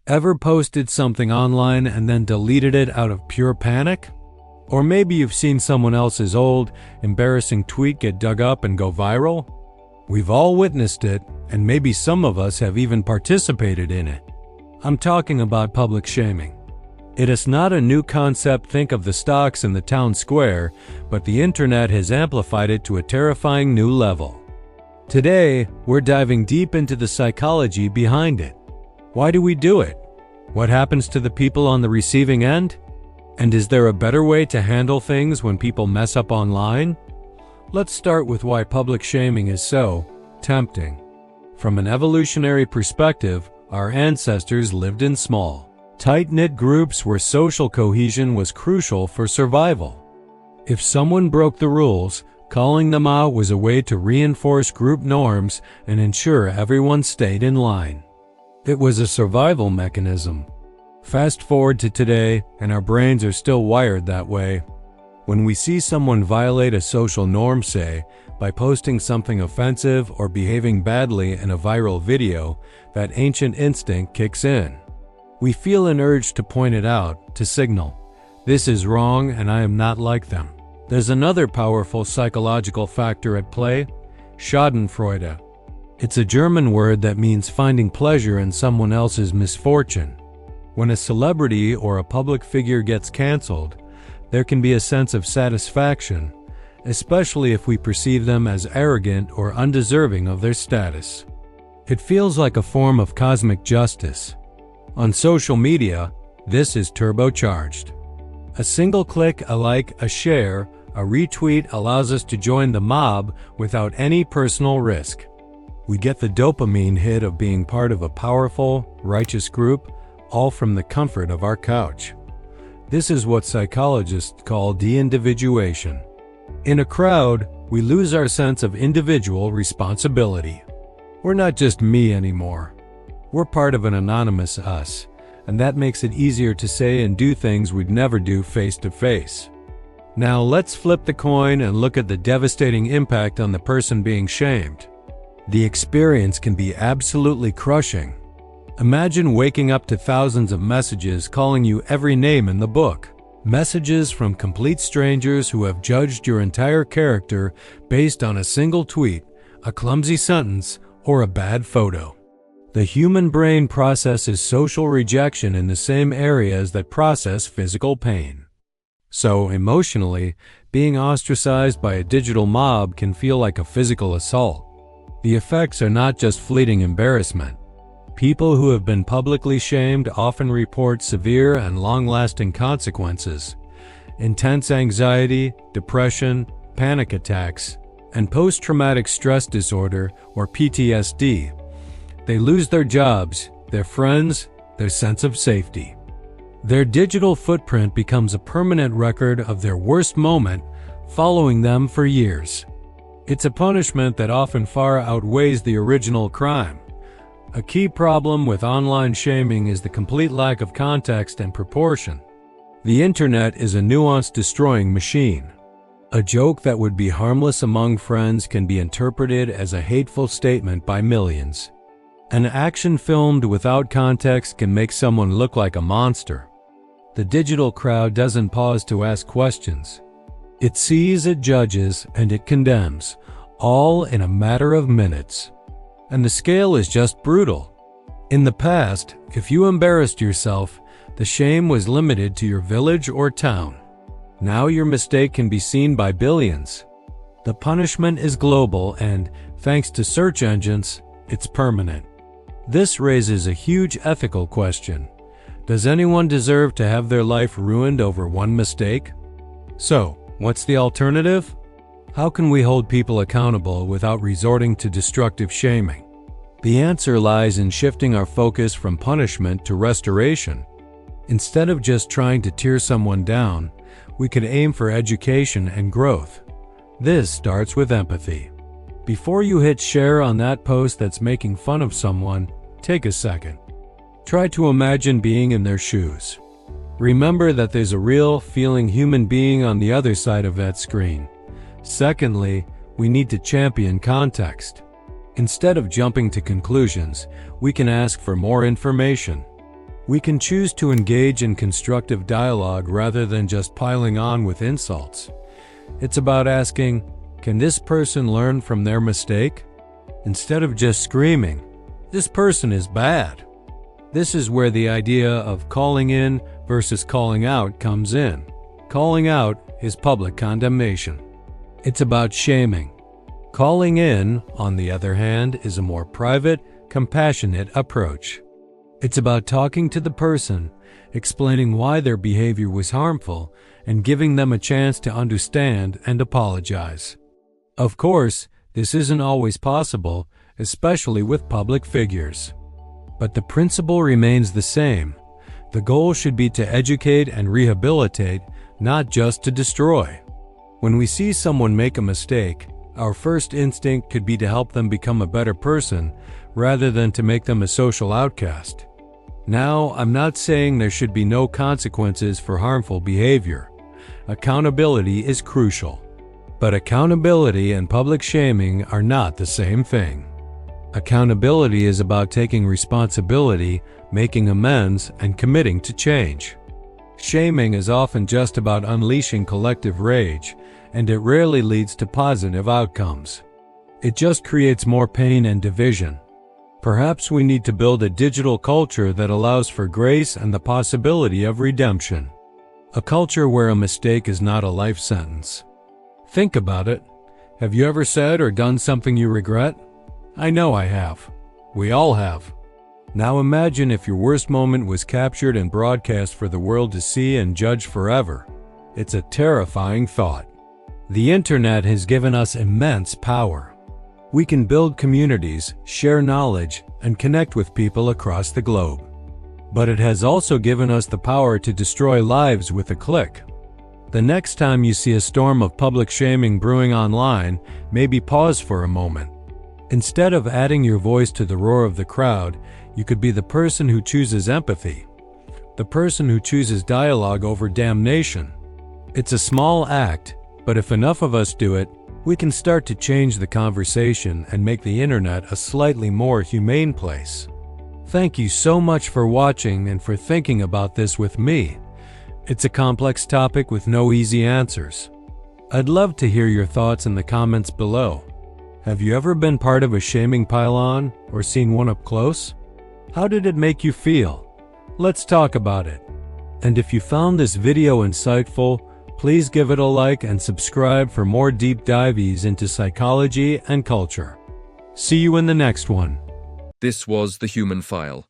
Ever posted something online and then deleted it out of pure panic? Or maybe you've seen someone else's old, embarrassing tweet get dug up and go viral? We've all witnessed it, and maybe some of us have even participated in it. I'm talking about public shaming. It is not a new concept, think of the stocks in the town square, but the internet has amplified it to a terrifying new level. Today, we're diving deep into the psychology behind it. Why do we do it? What happens to the people on the receiving end? And is there a better way to handle things when people mess up online? Let's start with why public shaming is so tempting. From an evolutionary perspective, our ancestors lived in small, tight-knit groups where social cohesion was crucial for survival. If someone broke the rules, calling them out was a way to reinforce group norms and ensure everyone stayed in line. It was a survival mechanism. Fast forward to today, and our brains are still wired that way. When we see someone violate a social norm, say, by posting something offensive or behaving badly in a viral video, that ancient instinct kicks in. We feel an urge to point it out, to signal, "This is wrong and I am not like them." There's another powerful psychological factor at play, Schadenfreude. It's a German word that means finding pleasure in someone else's misfortune. When a celebrity or a public figure gets canceled, there can be a sense of satisfaction, especially if we perceive them as arrogant or undeserving of their status. It feels like a form of cosmic justice. On social media, this is turbocharged. A single click, a like, a share, a retweet allows us to join the mob without any personal risk. We get the dopamine hit of being part of a powerful, righteous group, all from the comfort of our couch. This is what psychologists call de-individuation. In a crowd, we lose our sense of individual responsibility. We're not just me anymore. We're part of an anonymous us, and that makes it easier to say and do things we'd never do face to face. Now let's flip the coin and look at the devastating impact on the person being shamed. The experience can be absolutely crushing. Imagine waking up to thousands of messages calling you every name in the book. Messages from complete strangers who have judged your entire character based on a single tweet, a clumsy sentence, or a bad photo. The human brain processes social rejection in the same areas that process physical pain. So, emotionally, being ostracized by a digital mob can feel like a physical assault. The effects are not just fleeting embarrassment. People who have been publicly shamed often report severe and long-lasting consequences: intense anxiety, depression, panic attacks, and post-traumatic stress disorder, or PTSD. They lose their jobs, their friends, their sense of safety. Their digital footprint becomes a permanent record of their worst moment, following them for years. It's a punishment that often far outweighs the original crime. A key problem with online shaming is the complete lack of context and proportion. The internet is a nuance-destroying machine. A joke that would be harmless among friends can be interpreted as a hateful statement by millions. An action filmed without context can make someone look like a monster. The digital crowd doesn't pause to ask questions. It sees, it judges, and it condemns, all in a matter of minutes. And the scale is just brutal. In the past, if you embarrassed yourself, the shame was limited to your village or town. Now your mistake can be seen by billions. The punishment is global and, thanks to search engines, it's permanent. This raises a huge ethical question. Does anyone deserve to have their life ruined over one mistake? So, what's the alternative? How can we hold people accountable without resorting to destructive shaming? The answer lies in shifting our focus from punishment to restoration. Instead of just trying to tear someone down, we could aim for education and growth. This starts with empathy. Before you hit share on that post that's making fun of someone, take a second. Try to imagine being in their shoes. Remember that there's a real, feeling human being on the other side of that screen. Secondly, we need to champion context. Instead of jumping to conclusions, we can ask for more information. We can choose to engage in constructive dialogue rather than just piling on with insults. It's about asking, can this person learn from their mistake? Instead of just screaming, this person is bad. This is where the idea of calling in versus calling out comes in. Calling out is public condemnation. It's about shaming. Calling in, on the other hand, is a more private, compassionate approach. It's about talking to the person, explaining why their behavior was harmful, and giving them a chance to understand and apologize. Of course, this isn't always possible, especially with public figures. But the principle remains the same. The goal should be to educate and rehabilitate, not just to destroy. When we see someone make a mistake, our first instinct could be to help them become a better person rather than to make them a social outcast. Now, I'm not saying there should be no consequences for harmful behavior. Accountability is crucial. But accountability and public shaming are not the same thing. Accountability is about taking responsibility, making amends, and committing to change. Shaming is often just about unleashing collective rage, and it rarely leads to positive outcomes. It just creates more pain and division. Perhaps we need to build a digital culture that allows for grace and the possibility of redemption. A culture where a mistake is not a life sentence. Think about it. Have you ever said or done something you regret? I know I have. We all have. Now imagine if your worst moment was captured and broadcast for the world to see and judge forever. It's a terrifying thought. The internet has given us immense power. We can build communities, share knowledge, and connect with people across the globe. But it has also given us the power to destroy lives with a click. The next time you see a storm of public shaming brewing online, maybe pause for a moment. Instead of adding your voice to the roar of the crowd, you could be the person who chooses empathy, the person who chooses dialogue over damnation. It's a small act, but if enough of us do it, we can start to change the conversation and make the internet a slightly more humane place. Thank you so much for watching and for thinking about this with me. It's a complex topic with no easy answers. I'd love to hear your thoughts in the comments below. Have you ever been part of a shaming pile-on or seen one up close? How did it make you feel? Let's talk about it. And if you found this video insightful, please give it a like and subscribe for more deep dives into psychology and culture. See you in the next one. This was The Human File.